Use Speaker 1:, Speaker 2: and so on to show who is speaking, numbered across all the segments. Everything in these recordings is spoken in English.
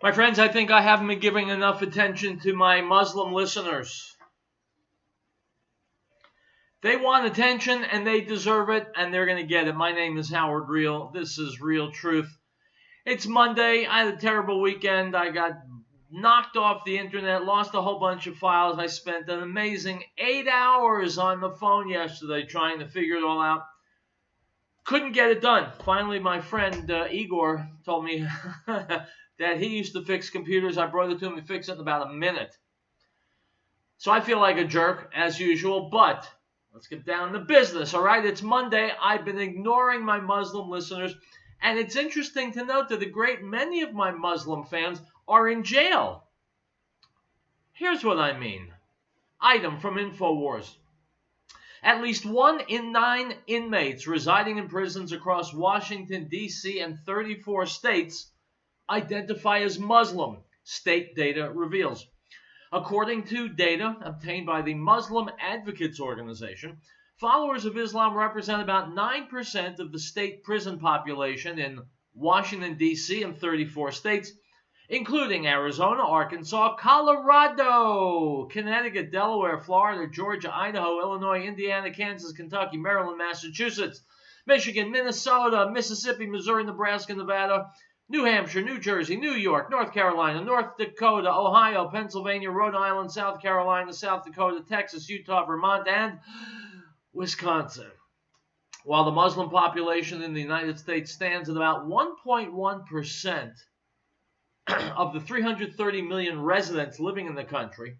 Speaker 1: My friends, I think I haven't been giving enough attention to my Muslim listeners. They want attention and they deserve it, and they're going to get it. My name is Howard Real. This is Real Truth. It's Monday. I had a terrible weekend. I got knocked off the internet, lost a whole bunch of files. I spent an amazing 8 hours on the phone yesterday trying to figure it all out. Couldn't get it done. Finally, my friend Igor told me that he used to fix computers. I brought it to him to fix it in about a minute. So I feel like a jerk, as usual, but let's get down to business, all right? It's Monday. I've been ignoring my Muslim listeners, and it's interesting to note that a great many of my Muslim fans are in jail. Here's what I mean. Item from InfoWars. At least 1 in 9 inmates residing in prisons across Washington, D.C. and 34 states identify as Muslim, state data reveals. According to data obtained by the Muslim Advocates Organization, followers of Islam represent about 9% of the state prison population in Washington, D.C. and 34 states, including Arizona, Arkansas, Colorado, Connecticut, Delaware, Florida, Georgia, Idaho, Illinois, Indiana, Kansas, Kentucky, Maryland, Massachusetts, Michigan, Minnesota, Mississippi, Missouri, Nebraska, Nevada, New Hampshire, New Jersey, New York, North Carolina, North Dakota, Ohio, Pennsylvania, Rhode Island, South Carolina, South Dakota, Texas, Utah, Vermont, and Wisconsin. While the Muslim population in the United States stands at about 1.1% of the 330 million residents living in the country,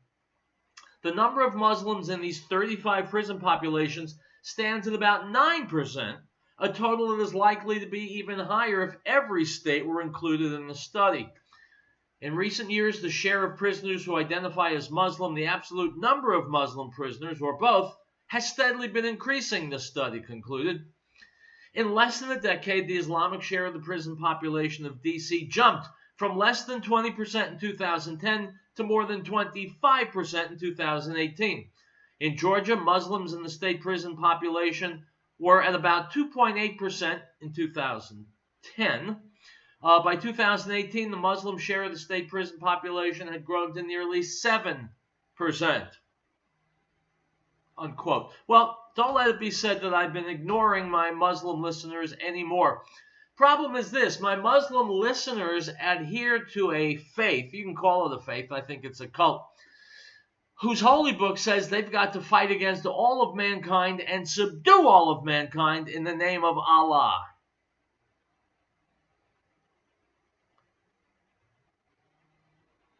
Speaker 1: the number of Muslims in these 35 prison populations stands at about 9%, a total that is likely to be even higher if every state were included in the study. In recent years, the share of prisoners who identify as Muslim, the absolute number of Muslim prisoners, or both, has steadily been increasing, the study concluded. In less than a decade, the Islamic share of the prison population of D.C. jumped from less than 20% in 2010 to more than 25% in 2018. In Georgia, Muslims in the state prison population were at about 2.8% in 2010. By 2018, the Muslim share of the state prison population had grown to nearly 7%. Unquote. Well, don't let it be said that I've been ignoring my Muslim listeners anymore. Problem is this: my Muslim listeners adhere to a faith, you can call it a faith, I think it's a cult, whose holy book says they've got to fight against all of mankind and subdue all of mankind in the name of Allah.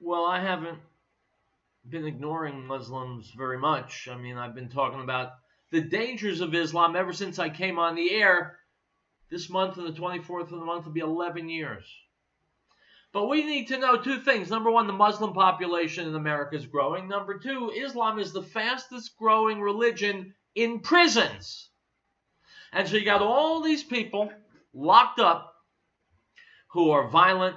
Speaker 1: Well, I haven't been ignoring Muslims very much. I mean, I've been talking about the dangers of Islam ever since I came on the air. This month, on the 24th of the month, will be 11 years. But we need to know two things. Number one, the Muslim population in America is growing. Number two, Islam is the fastest growing religion in prisons. And so you got all these people locked up who are violent,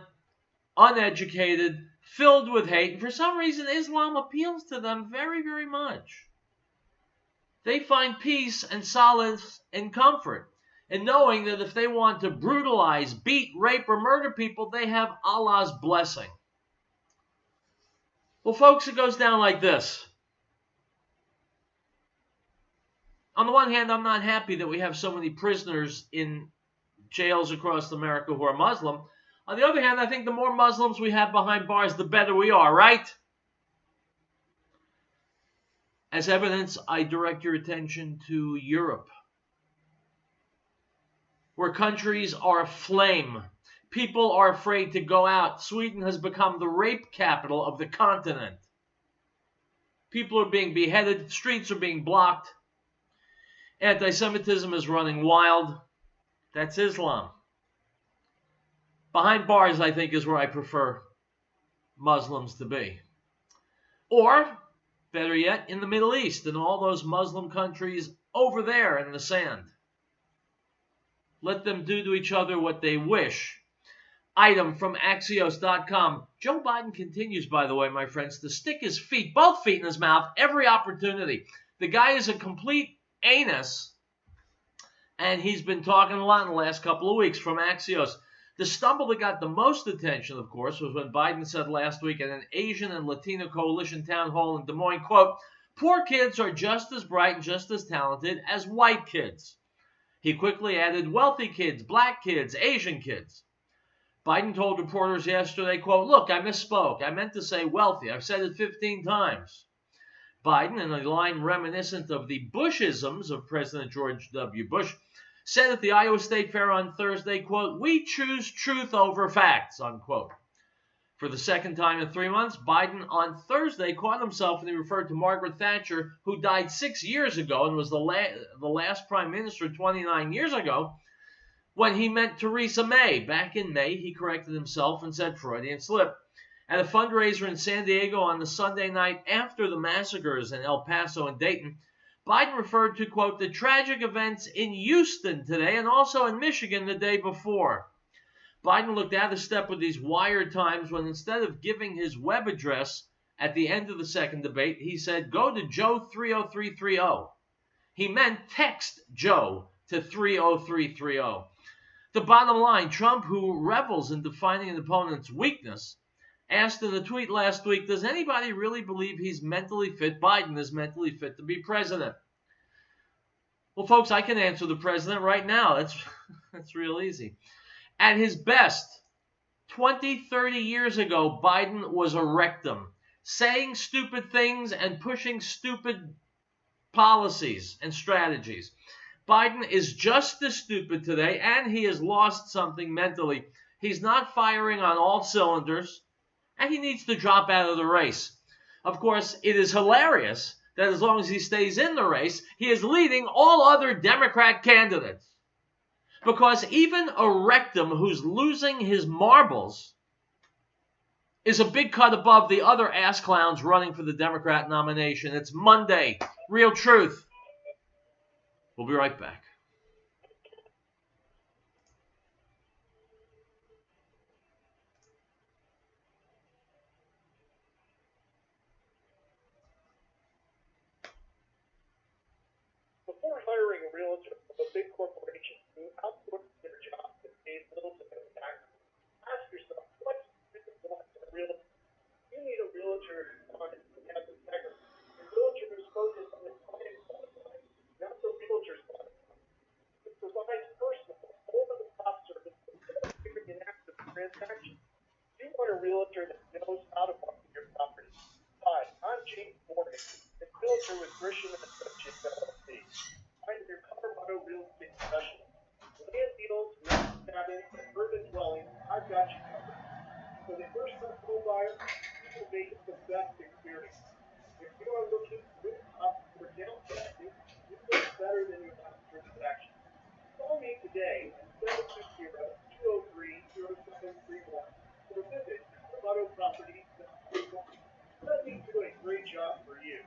Speaker 1: uneducated, filled with hate. And for some reason, Islam appeals to them very, very much. They find peace and solace and comfort in knowing that if they want to brutalize, beat, rape, or murder people, they have Allah's blessing. Well, folks, it goes down like this. On the one hand, I'm not happy that we have so many prisoners in jails across America who are Muslim. On the other hand, I think the more Muslims we have behind bars, the better we are, right? As evidence, I direct your attention to Europe, where countries are aflame. People are afraid to go out. Sweden has become the rape capital of the continent. People are being beheaded. Streets are being blocked. Anti-Semitism is running wild. That's Islam. Behind bars, I think, is where I prefer Muslims to be. Or, better yet, in the Middle East, in all those Muslim countries over there in the sand. Let them do to each other what they wish. Item from Axios.com. Joe Biden continues, by the way, my friends, to stick his feet, both feet in his mouth, every opportunity. The guy is a complete anus, and he's been talking a lot in the last couple of weeks from Axios. The stumble that got the most attention, of course, was when Biden said last week at an Asian and Latino coalition town hall in Des Moines, quote, "Poor kids are just as bright and just as talented as white kids." He quickly added wealthy kids, black kids, Asian kids. Biden told reporters yesterday, quote, "Look, I misspoke. I meant to say wealthy. I've said it 15 times. Biden, in a line reminiscent of the Bushisms of President George W. Bush, said at the Iowa State Fair on Thursday, quote, "We choose truth over facts," unquote. For the second time in 3 months, Biden on Thursday caught himself when he referred to Margaret Thatcher, who died 6 years ago and was the last prime minister 29 years ago, when he meant Theresa May. Back in May, he corrected himself and said Freudian slip. At a fundraiser in San Diego on the Sunday night after the massacres in El Paso and Dayton, Biden referred to, quote, "the tragic events in Houston today and also in Michigan the day before." Biden looked out of step with these wired times when instead of giving his web address at the end of the second debate, he said, "Go to Joe 30330. He meant text Joe to 30330. The bottom line, Trump, who revels in defining an opponent's weakness, asked in a tweet last week, does anybody really believe he's mentally fit? Biden is mentally fit to be president. Well, folks, I can answer the president right now. That's real easy. At his best, 20, 30 years ago, Biden was a rectum, saying stupid things and pushing stupid policies and strategies. Biden is just as stupid today, and he has lost something mentally. He's not firing on all cylinders, and he needs to drop out of the race. Of course, it is hilarious that as long as he stays in the race, he is leading all other Democrat candidates. Because even a rectum who's losing his marbles is a big cut above the other ass clowns running for the Democrat nomination. It's Monday. Real truth. We'll be right back.
Speaker 2: Before hiring a realtor of a big corporation who outsources their job and pays little to no taxes, ask yourself, what do you want in a realtor? You need a realtor who's honest and has integrity. A realtor who's focused on the client's bottom line, not the realtor's bottom line. It provides personal, over-the-top service without fearing an active transaction. You want a realtor that knows how to market your property. Hi, I'm James Morgan, a realtor with Grisham & Associates LLC. I'm your Colorado real estate professional. Land deals, rental cabins, and urban dwellings, I've got you covered. For the first-time home buyer, we will make it the best experience. If you are looking to move up or downsizing, we look better than your last transaction. Call me today at 720-203-0731 or visit coloradoproperties.com. Let me do a great job for you.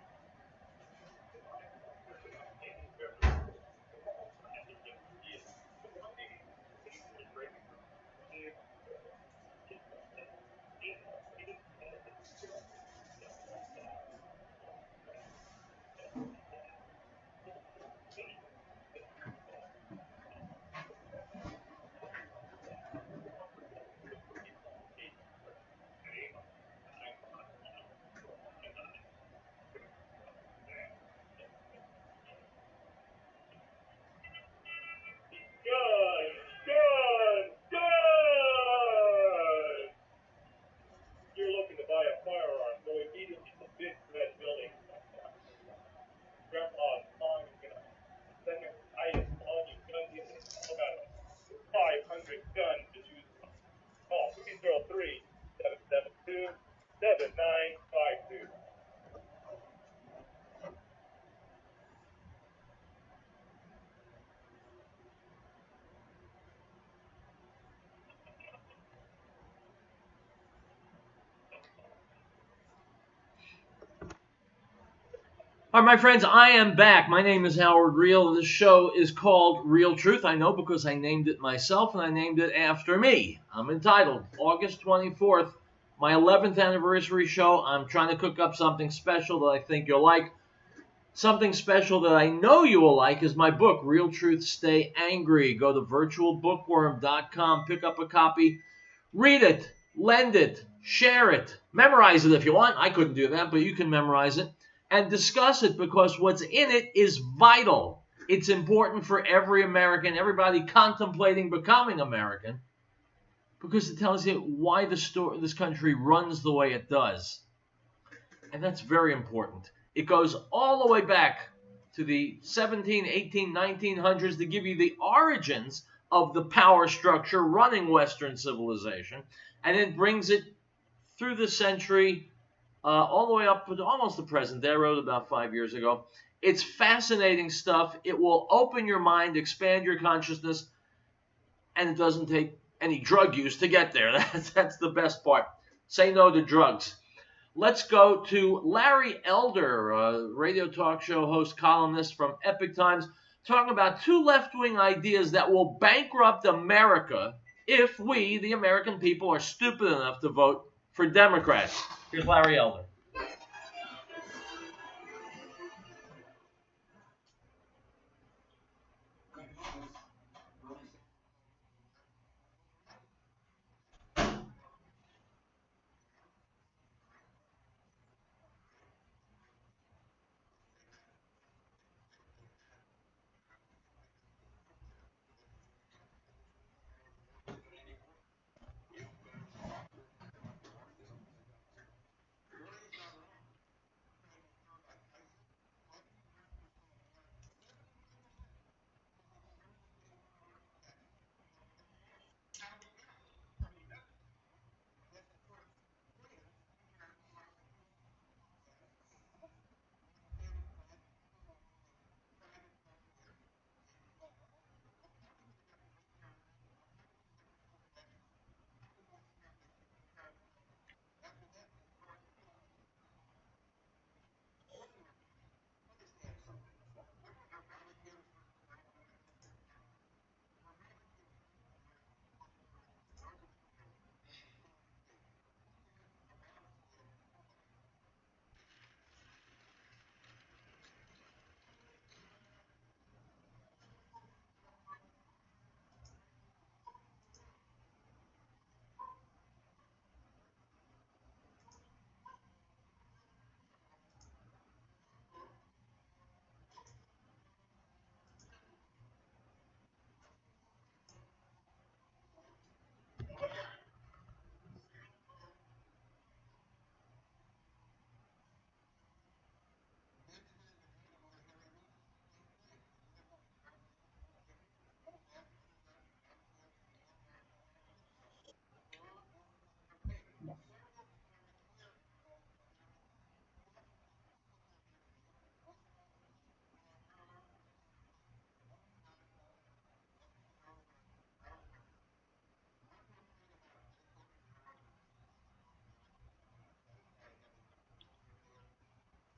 Speaker 2: You're looking to buy a firearm, go immediately to the big red building. Grandpa's long gun. Second highest volume gun dealer in Colorado. 500 guns to choose from. Call 303-772-7952.
Speaker 1: All right, my friends, I am back. My name is Howard RIELL. This show is called Real Truth. I know because I named it myself, and I named it after me. I'm entitled August 24th, my 11th anniversary show. I'm trying to cook up something special that I think you'll like. Something special that I know you will like is my book, Real Truth Stay Angry. Go to virtualbookworm.com, pick up a copy, read it, lend it, share it, memorize it if you want. I couldn't do that, but you can memorize it and discuss it because what's in it is vital. It's important for every American, everybody contemplating becoming American, because it tells you why this country runs the way it does. And that's very important. It goes all the way back to the 17, 18, 1900s to give you the origins of the power structure running Western civilization, and it brings it through the century, all the way up to almost the present day. I wrote about 5 years ago. It's fascinating stuff. It will open your mind, expand your consciousness, and it doesn't take any drug use to get there. That's the best part. Say no to drugs. Let's go to Larry Elder, a radio talk show host, columnist from Epic Times, talking about two left-wing ideas that will bankrupt America if we, the American people, are stupid enough to vote for Democrats. Here's Larry Elder.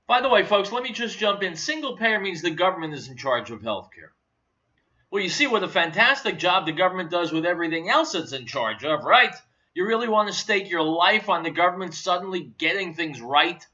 Speaker 1: By the way, folks, let me just jump in. Single payer means the government is in charge of healthcare. Well, you see what a fantastic job the government does with everything else it's in charge of, right? You really want to stake your life on the government suddenly getting things right?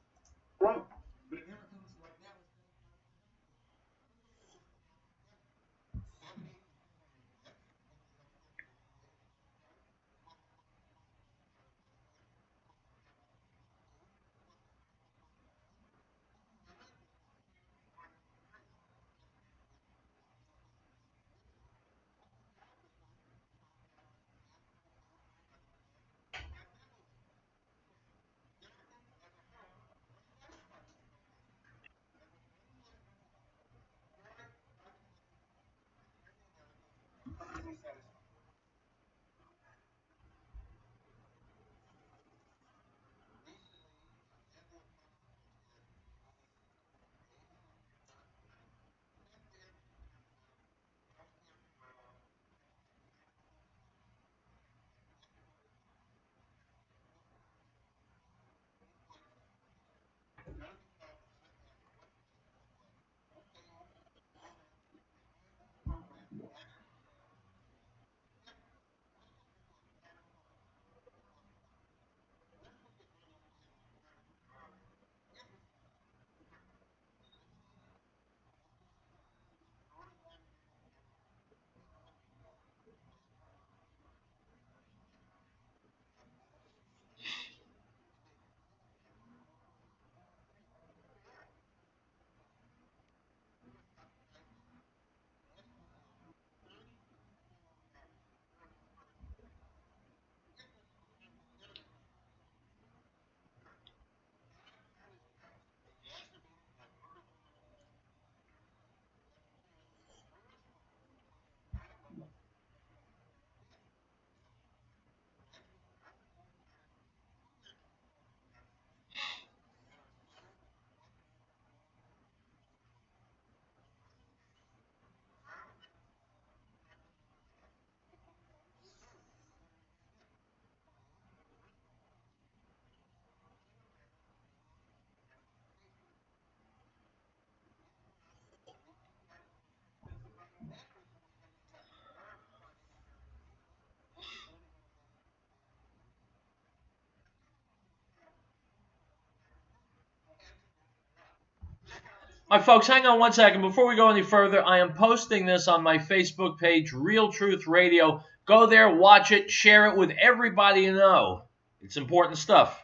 Speaker 1: All right, folks, hang on one second. Before we go any further, I am posting this on my Facebook page, Real Truth Radio. Go there, watch it, share it with everybody you know. It's important stuff.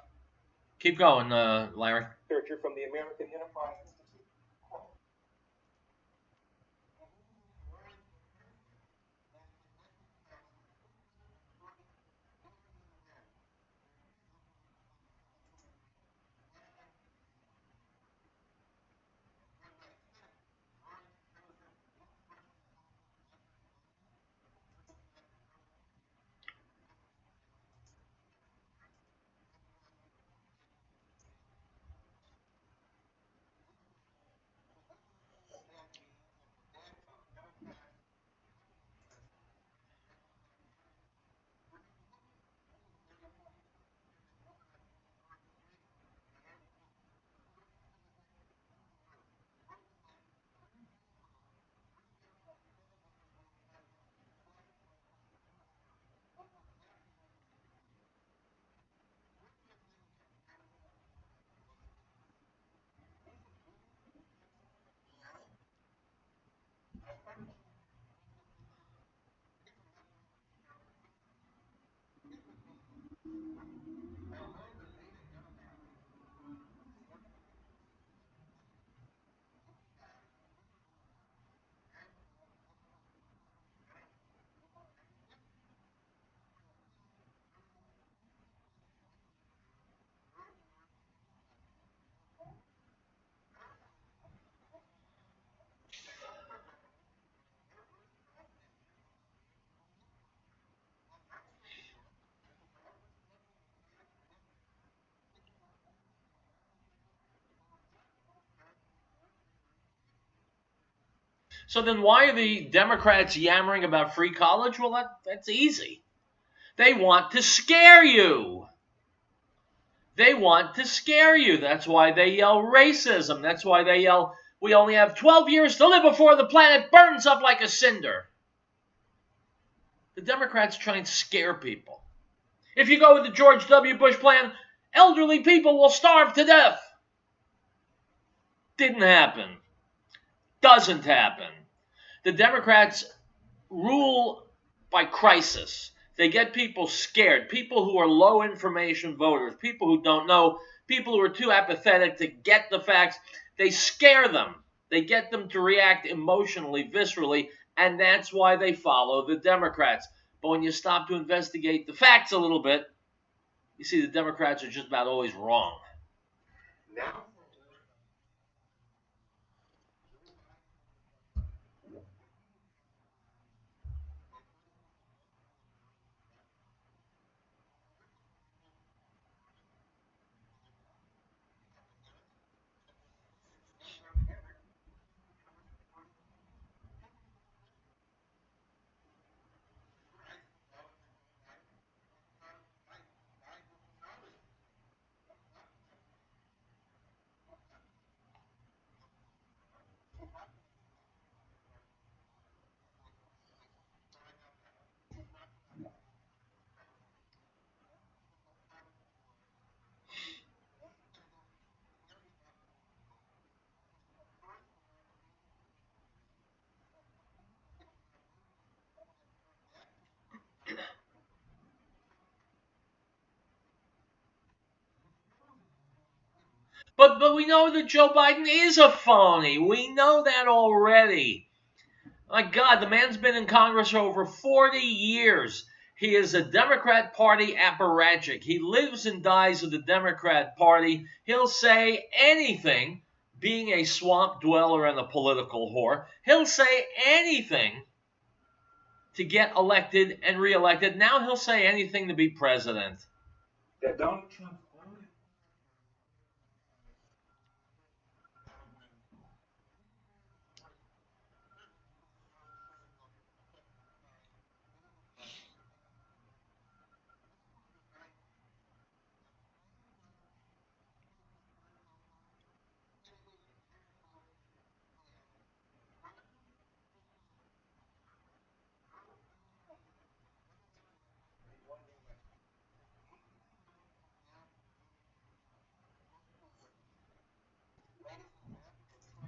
Speaker 1: Keep going, Larry.
Speaker 2: Researcher from the American Enterprise Institute.
Speaker 1: So then why are the Democrats yammering about free college? Well, that's easy. They want to scare you. They want to scare you. That's why they yell racism. That's why they yell, we only have 12 years to live before the planet burns up like a cinder. The Democrats try and scare people. If you go with the George W. Bush plan, elderly people will starve to death. Didn't happen. Doesn't happen. The Democrats rule by crisis. They get people scared, people who are low information voters, people who don't know, people who are too apathetic to get the facts. They scare them. They get them to react emotionally, viscerally, and that's why they follow the Democrats. But when you stop to investigate the facts a little bit, you see the Democrats are just about always wrong.
Speaker 2: Now,
Speaker 1: But we know that Joe Biden is a phony. We know that already. My God, the man's been in Congress for over 40 years. He is a Democrat Party apparatchik. He lives and dies with the Democrat Party. He'll say anything, being a swamp dweller and a political whore. He'll say anything to get elected and reelected. Now he'll say anything to be president.
Speaker 2: that Donald Trump only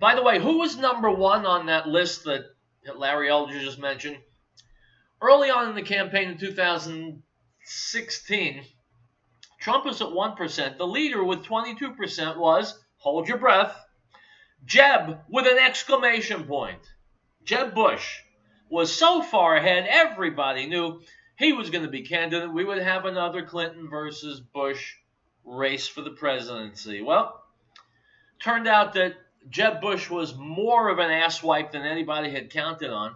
Speaker 1: By the way, who was number one on that list that Larry Elder just mentioned? Early on in the campaign in 2016, Trump was at 1%. The leader with 22% was, hold your breath, Jeb with an exclamation point. Jeb Bush was so far ahead, everybody knew he was going to be candidate. We would have another Clinton versus Bush race for the presidency. Well, turned out that Jeb Bush was more of an asswipe than anybody had counted on.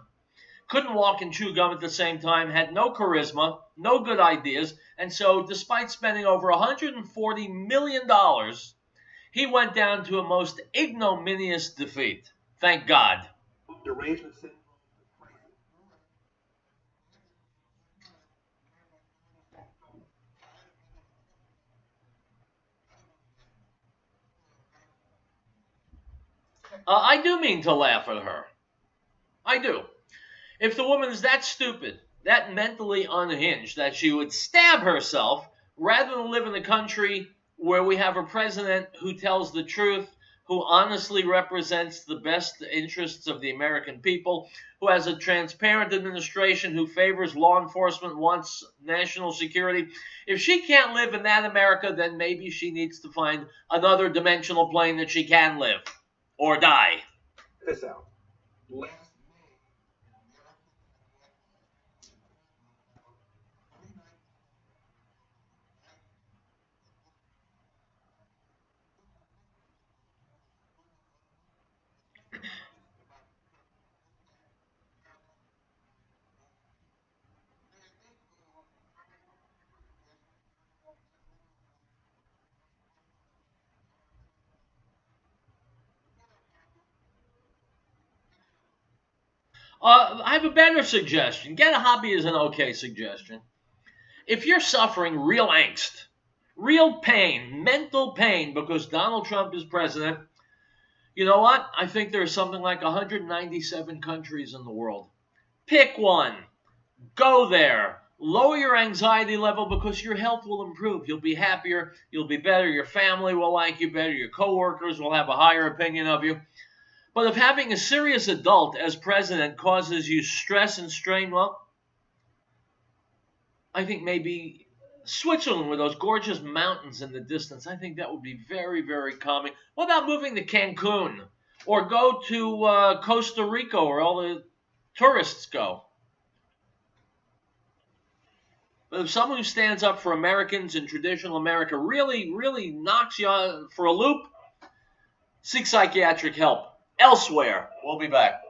Speaker 1: Couldn't walk and chew gum at the same time, had no charisma, no good ideas, and so despite spending over $140 million, he went down to a most ignominious defeat. Thank God.
Speaker 2: Derangement syndrome.
Speaker 1: I do mean to laugh at her. I do. If the woman is that stupid, that mentally unhinged, that she would stab herself rather than live in a country where we have a president who tells the truth, who honestly represents the best interests of the American people, who has a transparent administration, who favors law enforcement, wants national security. If she can't live in that America, then maybe she needs to find another dimensional plane that she can live or die.
Speaker 2: This out. Last
Speaker 1: I have a better suggestion. Get a hobby is an okay suggestion. If you're suffering real angst, real pain, mental pain because Donald Trump is president, you know what? I think there's something like 197 countries in the world. Pick one. Go there. Lower your anxiety level because your health will improve. You'll be happier. You'll be better. Your family will like you better. Your coworkers will have a higher opinion of you. But if having a serious adult as president causes you stress and strain, well, I think maybe Switzerland with those gorgeous mountains in the distance, I think that would be very, very calming. What about moving to Cancun or go to Costa Rica where all the tourists go? But if someone who stands up for Americans and traditional America really, really knocks you for a loop, seek psychiatric help elsewhere. We'll be back.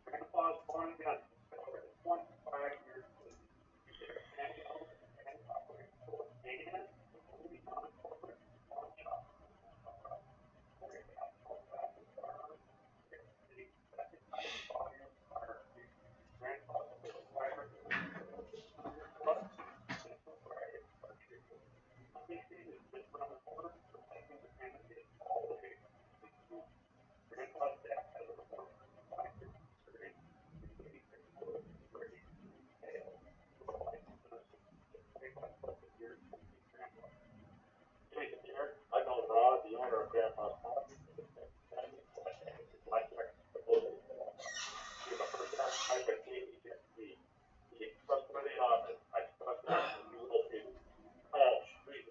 Speaker 2: grandpa's born again. 25 years old. And grandpa's dad has a 5 year experience. I know Rod, the owner of Grandpa's Pop. I bet he trusts money on it. I trust that little people. Oh, street.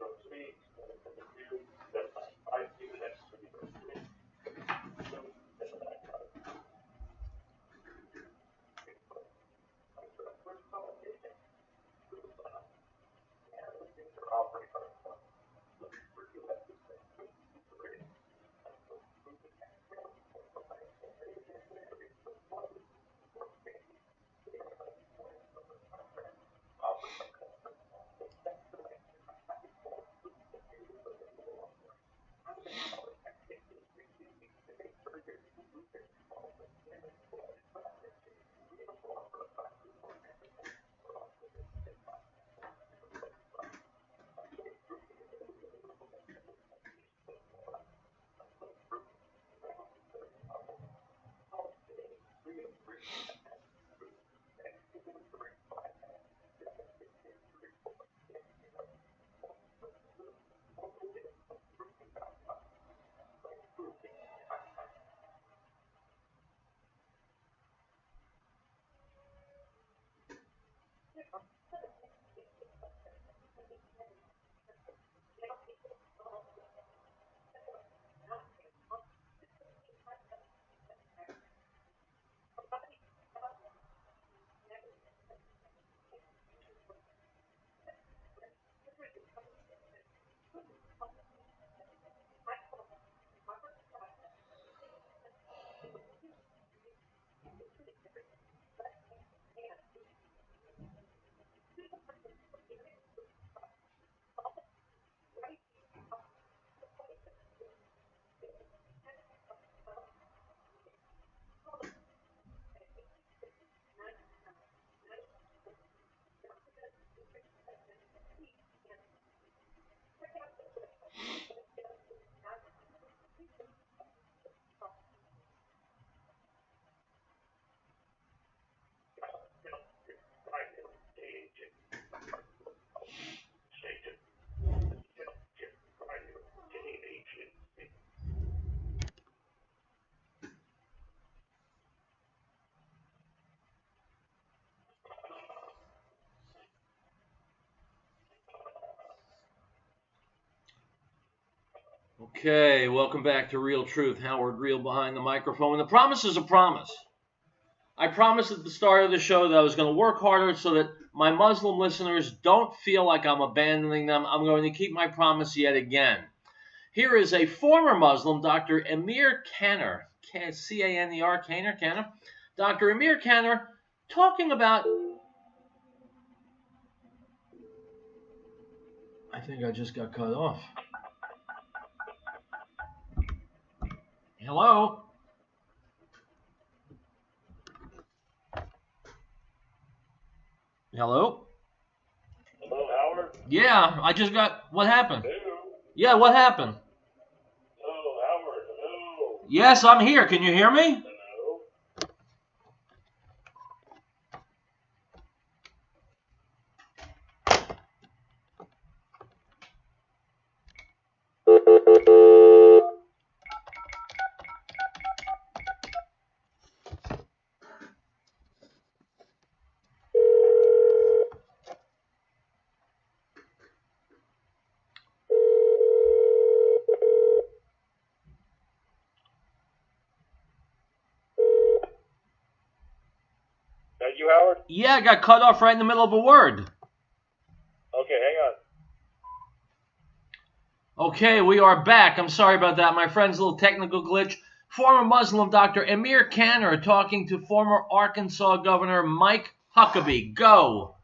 Speaker 1: Okay, welcome back to Real Truth. Howard Real behind the microphone. And the promise is a promise. I promised at the start of the show that I was going to work harder so that my Muslim listeners don't feel like I'm abandoning them. I'm going to keep my promise yet again. Here is a former Muslim, Dr. Amir Kanner, C-A-N-E-R, Kanner, Dr. Amir Kanner, talking about. I think I just got cut off. Hello? Hello?
Speaker 2: Hello, Howard.
Speaker 1: Yeah, I just got. What happened?
Speaker 2: Hello.
Speaker 1: Yeah, what happened?
Speaker 2: Hello, Howard. Hello.
Speaker 1: Yes, I'm here. Can you hear me?
Speaker 2: Hello. That you, Howard?
Speaker 1: Yeah, I got cut off right in the middle of a word.
Speaker 2: Okay, hang on.
Speaker 1: Okay, we are back. I'm sorry about that, my friends. A little technical glitch. Former Muslim Dr. Amir Kanner talking to former Arkansas Governor Mike Huckabee. Go.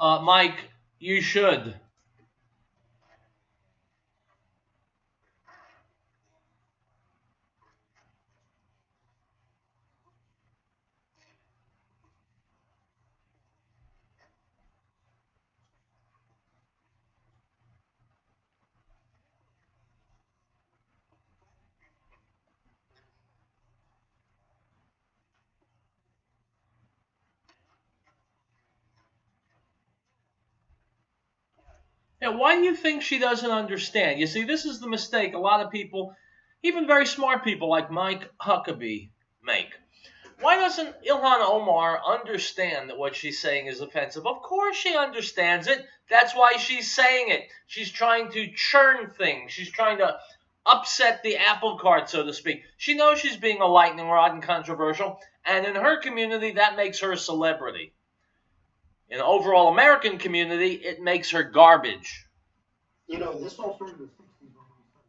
Speaker 1: Mike, you should. Yeah, why do you think she doesn't understand? You see, this is the mistake a lot of people, even very smart people like Mike Huckabee, make. Why doesn't Ilhan Omar understand that what she's saying is offensive? Of course she understands it. That's why she's saying it. She's trying to churn things. She's trying to upset the apple cart, so to speak. She knows she's being a lightning rod and controversial, and in her community, that makes her a celebrity. In the overall American community, it makes her garbage.
Speaker 2: You know, this all started in the 60s when we started.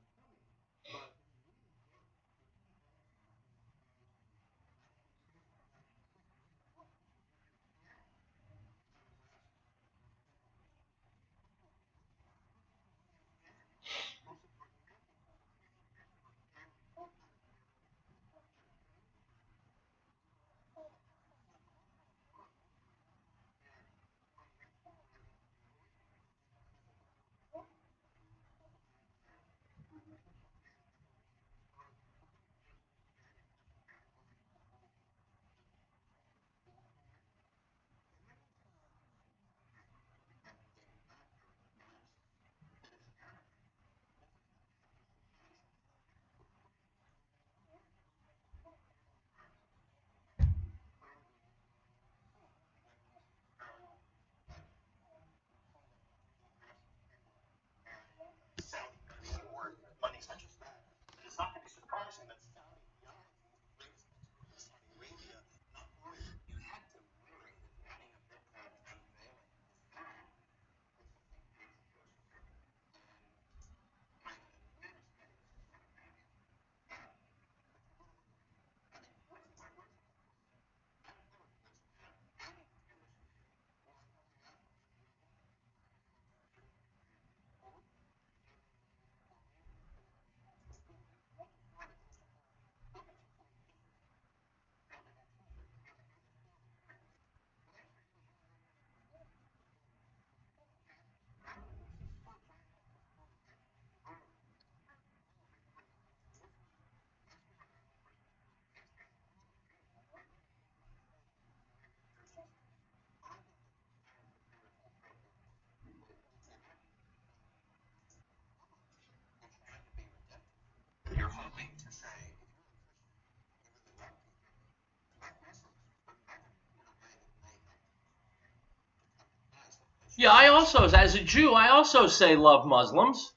Speaker 1: Yeah, I also, as a Jew, I also say love Muslims,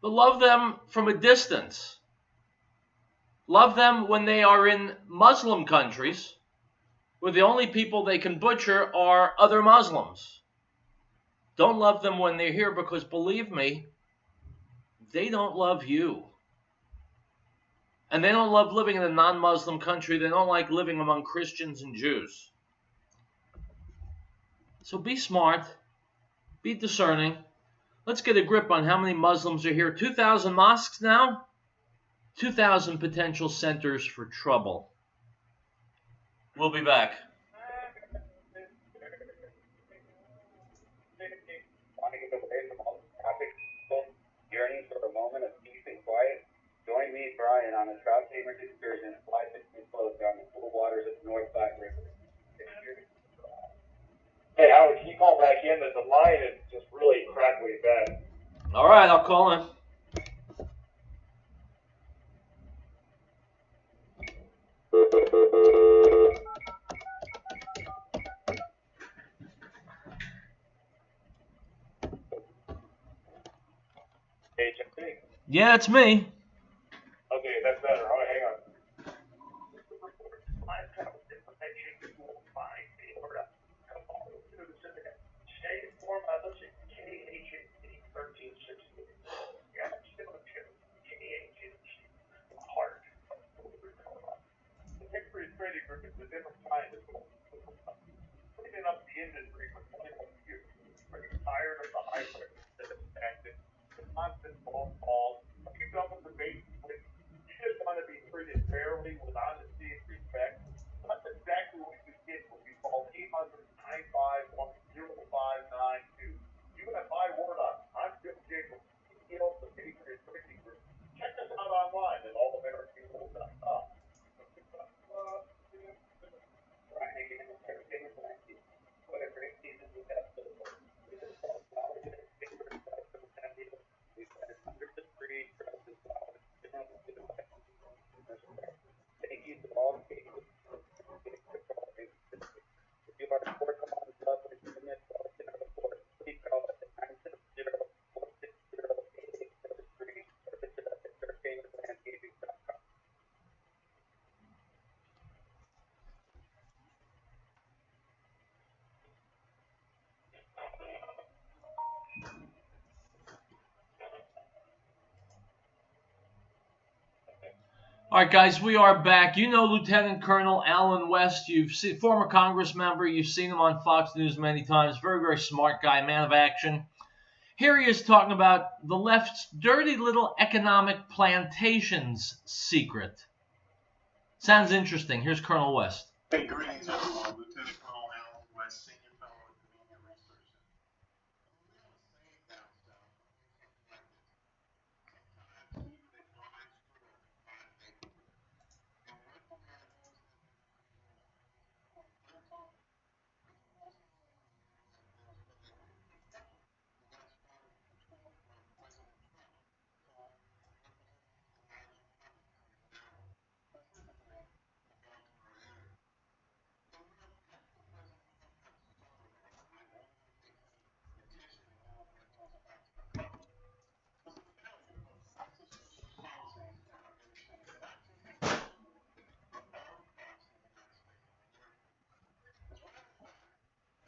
Speaker 1: but love them from a distance. Love them when they are in Muslim countries, where the only people they can butcher are other Muslims. Don't love them when they're here because, believe me, they don't love you. And they don't love living in a non Muslim country. They don't like living among Christians and Jews. So be smart, be discerning. Let's get a grip on how many Muslims are here. 2,000 mosques now, 2,000 potential centers for trouble. We'll be back.
Speaker 2: Want to get away from all the traffic, yearning for a moment of peace and quiet? Join me, Brian, on a trout tamer's excursion, fly fishing float down the cool waters of the North Platte River. Hey, Howard, can you call back in? The line is just really crackly bad.
Speaker 1: All right, I'll call him.
Speaker 2: Hey, Jesse.
Speaker 1: Yeah, it's me.
Speaker 2: Okay, that's better. All right, hang on. My travel information will find me or stay informed by listening to KHNC 1360. Yeah, still a KHNC heart. The Hickory Trading Group is a different kind of gold. Cleaning up the industry for 21 years. Are you tired of the high prices that have acted? The constant phone calls. Are you done with the
Speaker 1: All right, guys, we are back. You know Lieutenant Colonel Alan West. You've seen former Congress member. You've seen him on Fox News many times. Very, very smart guy, man of action. Here he is talking about the left's dirty little economic plantations secret. Sounds interesting. Here's Colonel West.
Speaker 3: Hey, greetings, everyone. Lieutenant Colonel Alan West, Senior Fellow at the Media Research Center. We have a saying down south, something like this. Sometimes they go next door and find bacon. And what the man knows that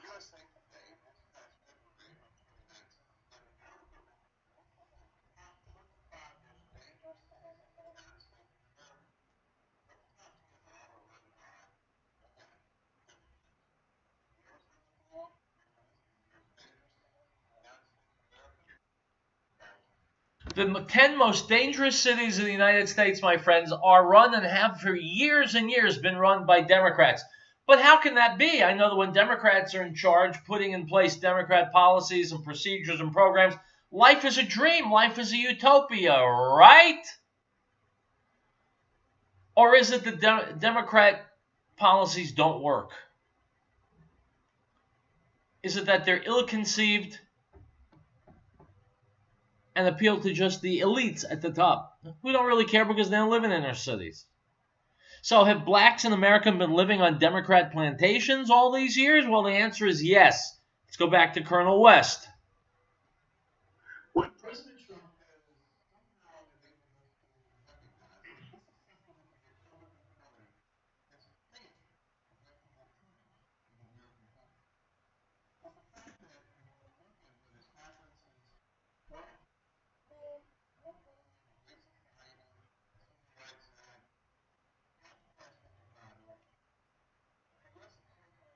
Speaker 3: USA Today this past February of 2019 that America top 25 most dangerous cities in the United States of America. Number top 25 are led by
Speaker 1: The 10 most dangerous cities in the United States, my friends, are run and have for years and years been run by Democrats. But how can that be? I know that when Democrats are in charge, putting in place Democrat policies and procedures and programs, life is a dream, life is a utopia, right? Or is it that Democrat policies don't work? Is it that they're ill-conceived and appeal to just the elites at the top who don't really care because they don't live in inner cities? So have blacks in America been living on Democrat plantations all these years? Well, the answer is yes. Let's go back to Colonel West.
Speaker 3: what President Trump has somehow enabled us to recognize is this is simply the Republican Party as a fake of national truth in the American public. But the fact that when you look at what has happened since Trump overrode the Basic Labor and Civil Rights Act, not the past 55 years, the Progressive Socialist Left, aka the USA First Party,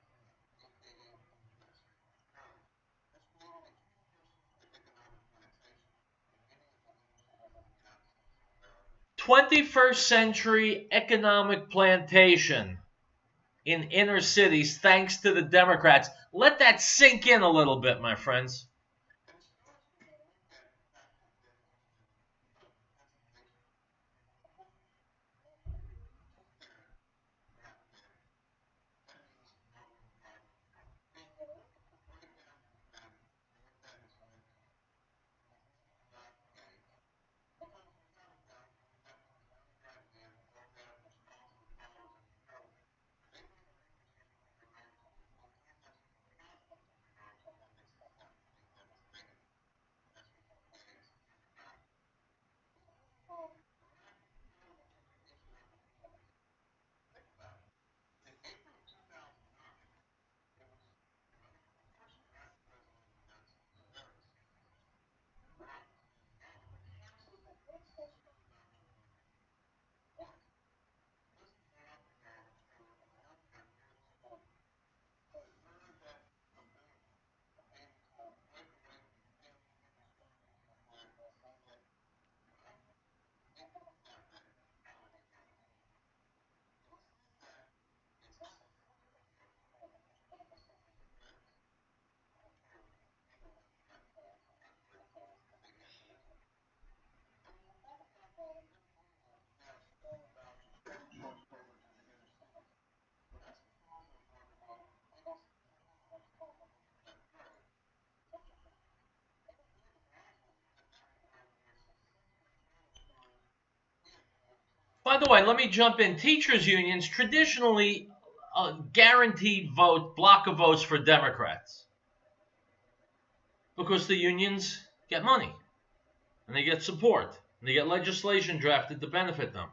Speaker 3: has created a 21st century economic plantation in many of the inner cities of the United States of America.
Speaker 1: 21st century economic plantation in inner cities thanks to the Democrats. Let that sink in a little bit, my friends.
Speaker 3: And it starts when you look at the fact that there was a bill in Pennsylvania that would no two-parent without marriage. That means no father. And you look at the breakdown of the family and what that has led to. With one black gay, sometimes you have a family where you have one young black man who both have responsible fathers in the home. They live in an inner city where they're married to a woman that's even responsible for the marriage, and that makes the family being devastated. And that's what the gay is concerned about. But when you drag the parallel to the issue of abortion, think about it. In April of 2009, it was the first black president of the United States of America, who walked in the cancel abortion about 200 years. But President Barack Obama showed a heart that really spoke when he learned that a bill aimed to break away from the family institution in America so that income inequality can end. Instead, that it's a supporter of the home, which basically prevents children from entering that home and that very home that they have chosen. And when you talk about the ability to have school vouchers, school choice programs in the inner cities, well, that's because of one of the biggest improvements of the Democratic Party. Unfortunately, people fail to realize that that program has successfully transferred in over
Speaker 1: By
Speaker 3: time.
Speaker 1: the way, let me jump in. Teachers' unions traditionally guaranteed block of votes for Democrats because the unions get money and they get support and they get legislation drafted to benefit them.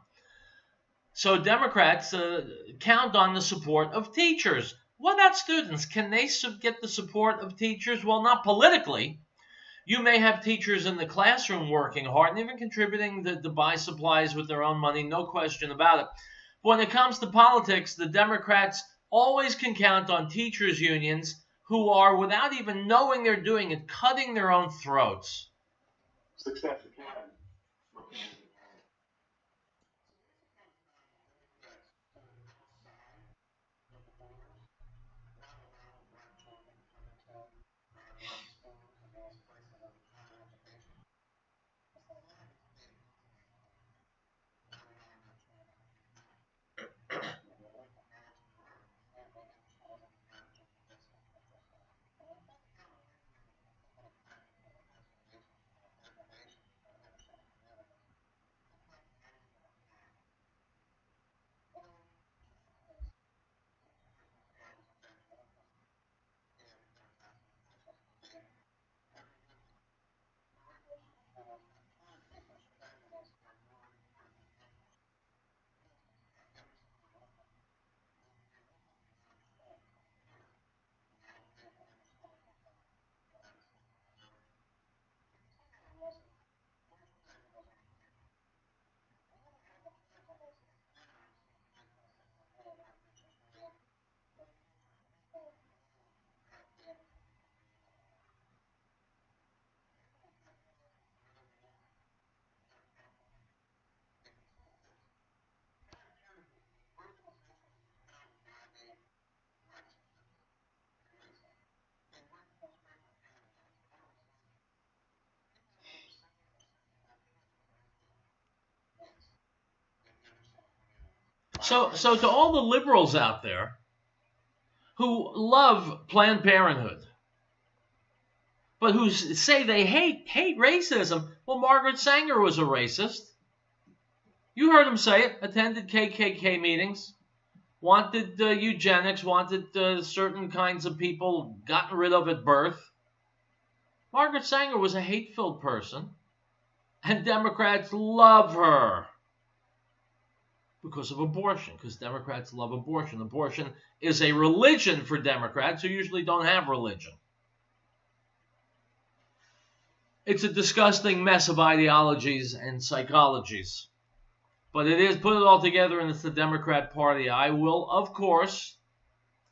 Speaker 1: So Democrats count on the support of teachers. What about students? Can they get the support of teachers? Well, not politically. You may have teachers in the classroom working hard and even contributing to buy supplies with their own money, no question about it. But when it comes to politics, the Democrats always can count on teachers' unions who are, without even knowing they're doing it, cutting their own throats.
Speaker 3: Success Academy.
Speaker 1: So to all the liberals out there who love Planned Parenthood, but who say they hate racism, well, Margaret Sanger was a racist. You heard him say it. Attended KKK meetings, wanted eugenics, wanted certain kinds of people gotten rid of at birth. Margaret Sanger was a hate-filled person, and Democrats love her because of abortion, because Democrats love abortion. Abortion is a religion for Democrats who usually don't have religion. It's a disgusting mess of ideologies and psychologies. But it is, put it all together, and it's the Democrat Party. I will, of course,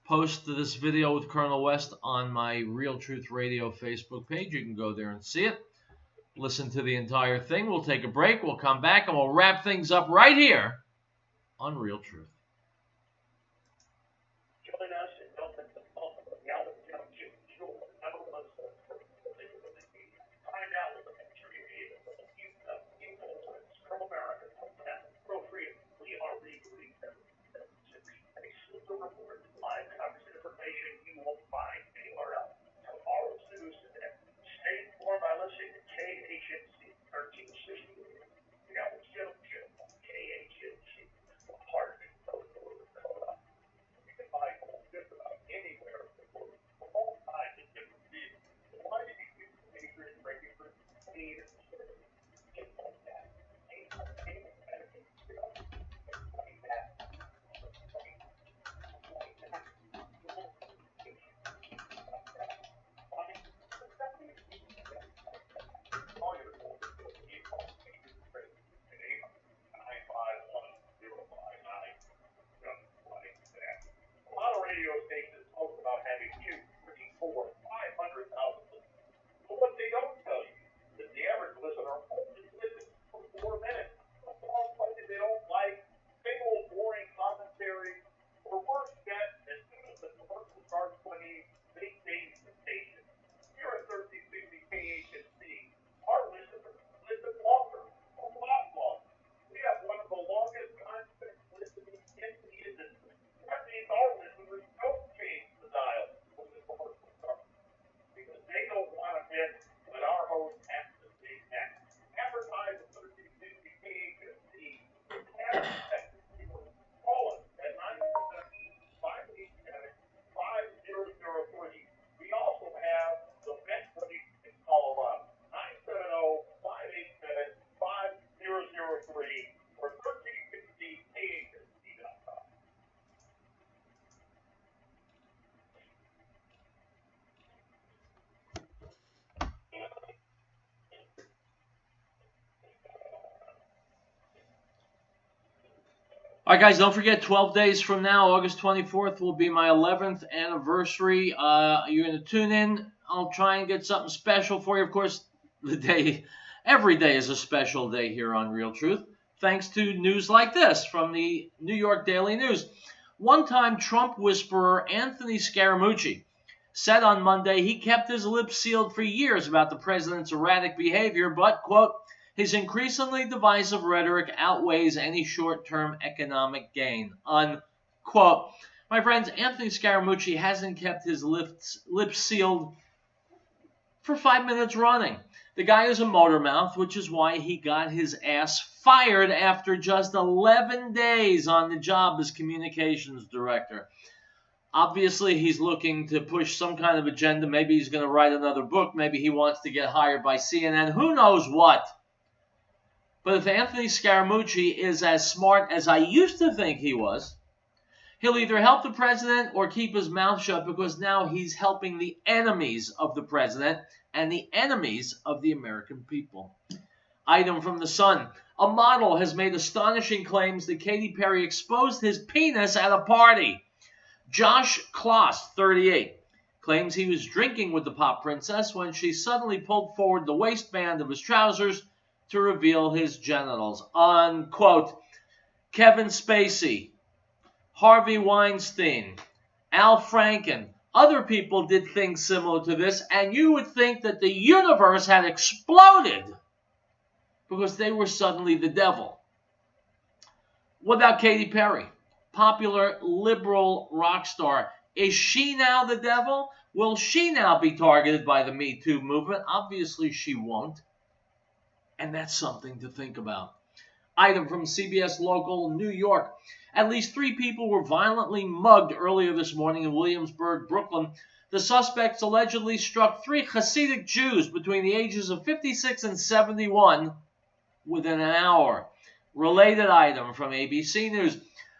Speaker 1: post this video with Colonel West on my Real Truth Radio Facebook page. You can go there and see it. Listen to the entire thing. We'll take a break. We'll come back and we'll wrap things up right here on Real Truth.
Speaker 2: Join us and don't let the reality judge you. Find out what the country is. Influence from America. Pro freedom. We are legally a super report. Live coverage information you won't find anywhere else. Tomorrow's news today. Stay informed by listening to KHNC 1360. The Alex Jones Show on KHNC. The heart of the North Dakota. You can buy all just about anywhere in the world for all kinds of different vehicles. Why did you use major and regular clean and service? Just like that. A lot of radio stations talk about having 2, 3, 4, 500,000. But what they don't tell you is the average
Speaker 1: right, guys, don't forget 12 days from now, August 24th, will be my 11th anniversary. You're going to tune in. I'll try and get something special for you. Of course, every day is a special day here on Real Truth, thanks to news like this from the New York Daily News. One-time Trump whisperer Anthony Scaramucci said on Monday he kept his lips sealed for years about the president's erratic behavior, but, quote, his increasingly divisive rhetoric outweighs any short-term economic gain, unquote. My friends, Anthony Scaramucci hasn't kept his lips sealed for 5 minutes running. The guy is a motor mouth, which is why he got his ass fired after just 11 days on the job as communications director. Obviously, he's looking to push some kind of agenda. Maybe he's going to write another book. Maybe he wants to get hired by CNN. Who knows what? But if Anthony Scaramucci is as smart as I used to think he was, he'll either help the president or keep his mouth shut, because now he's helping the enemies of the president and the enemies of the American people. Item from The Sun. A model has made astonishing claims that Katy Perry exposed his penis at a party. Josh Kloss, 38, claims he was drinking with the pop princess when she suddenly pulled forward the waistband of his trousers to reveal his genitals, unquote. Kevin Spacey, Harvey Weinstein, Al Franken, other people did things similar to this, and you would think that the universe had exploded because they were suddenly the devil. What about Katy Perry? Popular liberal rock star. Is she now the devil? Will she now be targeted by the Me Too movement? Obviously she won't. And that's something to think about. Item from CBS Local New York. At least 3 people were violently mugged earlier this morning in Williamsburg, Brooklyn. The suspects allegedly struck 3 Hasidic Jews between the ages of 56 and 71 within an hour. Related item from ABC News.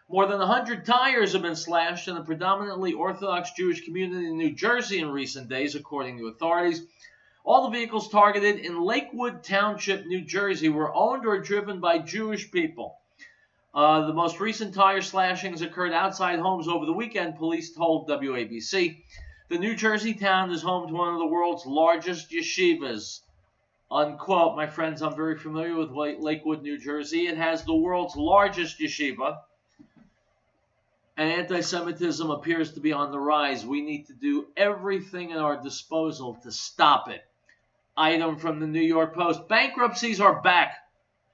Speaker 1: More than 100 tires have been slashed in a predominantly Orthodox Jewish community in New Jersey in recent days, according to authorities. All the vehicles targeted in Lakewood Township, New Jersey, were owned or driven by Jewish people. The most recent tire slashings occurred outside homes over the weekend, police told WABC. The New Jersey town is home to one of the world's largest yeshivas, unquote. My friends, I'm very familiar with Lakewood, New Jersey. It has the world's largest yeshiva, and anti-Semitism appears to be on the rise. We need to do everything at our disposal to stop it. Item from the New York Post. Bankruptcies are back,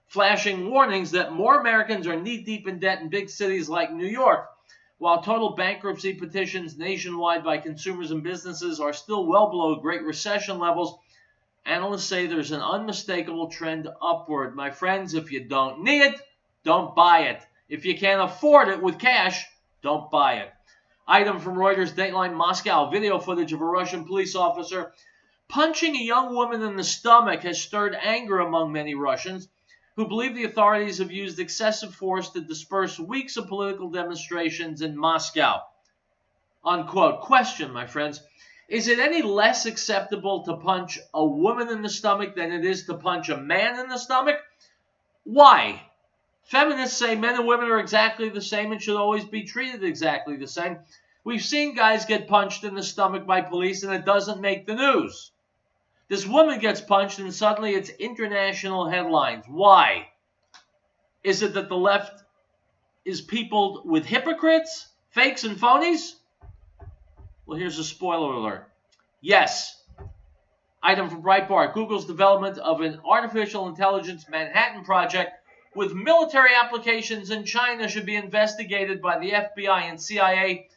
Speaker 1: flashing warnings that more Americans are knee-deep in debt in big cities like New York. While total bankruptcy petitions nationwide by consumers and businesses are still well below Great Recession levels, analysts say there's an unmistakable trend upward. My friends, if you don't need it, don't buy it. If you can't afford it with cash, don't buy it. Item from Reuters, Dateline Moscow. Video footage of a Russian police officer punching a young woman in the stomach has stirred anger among many Russians who believe the authorities have used excessive force to disperse weeks of political demonstrations in Moscow. Unquote. Question, my friends. Is it any less acceptable to punch a woman in the stomach than it is to punch a man in the stomach? Why? Feminists say men and women are exactly the same and should always be treated exactly the same. We've seen guys get punched in the stomach by police and it doesn't make the news. This woman gets punched and suddenly it's international headlines. Why? Is it that the left is peopled with hypocrites, fakes, and phonies? Well, here's a spoiler alert. Yes. Item from Breitbart. Google's development of an artificial intelligence Manhattan Project with military applications in China should be investigated by the FBI and CIA,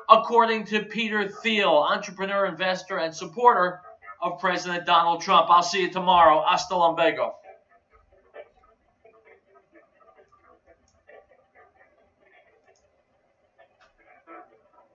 Speaker 1: according to Peter Thiel, entrepreneur, investor, and supporter of President Donald Trump. I'll see you tomorrow. Hasta luego.